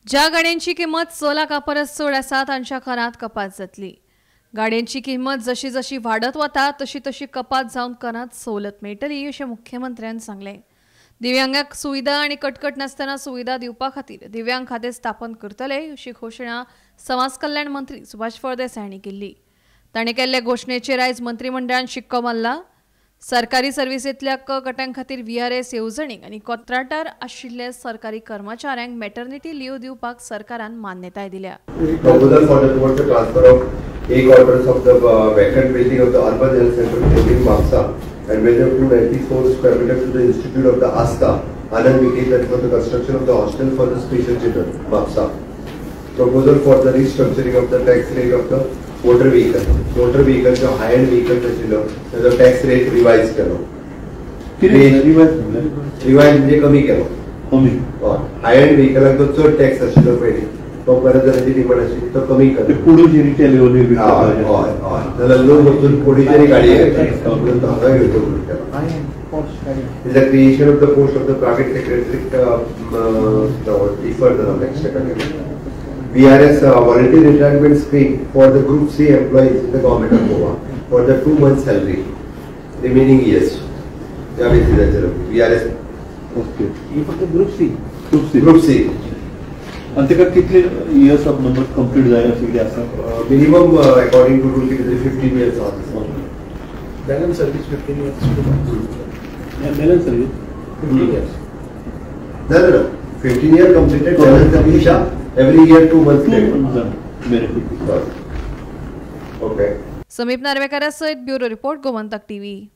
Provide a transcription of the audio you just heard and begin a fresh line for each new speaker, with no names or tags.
ज्या गाड्यांची किंमत 6 लाखा परस चड आसा तांच्या करांत कपात जातली। गाड्यांची किंमत जशी जशी वाडत वता तशी तशी कपात जावन करांत सवलत मेळटली अशें मुख्यमंत्र्यान सांगलें। दिव्यांगांक सुविधा आनी कटकट नासतना सुविधा दिवपा खातीर दिव्यांग खातें स्थापन करतले अशी घोशणा समाज कल्याण मंत्री सुभाष फळदेसाय हांणी केल्ली। तांणी केल्ले घोशणेचेर आयज मंत्रिमंडळान शिक्को मारला। सरकारी सर्विसेंतल्या क गटां खातीर VRS येवजणेक आनी कंत्राटार आशिल्ले सरकारी कर्मचाऱ्यांक मॅटर्निटी लीव दिवपाक सरकारान मान्यताय दिल्या।
Proposal for the towards the transfer of A quarters of the vacant building of the Urban Health Center building Mapsa and measure 294 square meter to the Institute of the Asta Anand Vikhet for the construction of the hostel for the special children Mapsa. Proposal for the restructuring of the tax rate of the motor vehicle. Motor vehicle जो high end vehicle आशिल्लो त्याचो tax rate revise केलो. Revise म्हणजे कमी केलो. कमी. high end vehicle जो चड tax आशिल्लो पयली तो परत जाल्याची डिमांड आशिल्ली तो कमी केलो. पुढे रिटेल लेवल जाल्यार लोक वचून पुढेची गाडी घेतात. म्हणून हांगा घेवचो म्हणून केलो. Is the creation of the post of the private secretary deferred the next category. VRS voluntary retirement scheme for the Group C employees in the government of Goa for the 2 months salary remaining years. Yeah, VRS. Okay. ये फक्त Group C. Group C. Antika कितने years of number complete जाएगा फिर ऐसा? Minimum according to rule कितने 15 years आते हैं. Balance service 15 years. Yeah, balance service 15 years. No. 15 year completed balance service. Every year 2 months benefit. Okay.
समीप नार्वेकार सहित ब्युरो रिपोर्ट गोमंतक TV।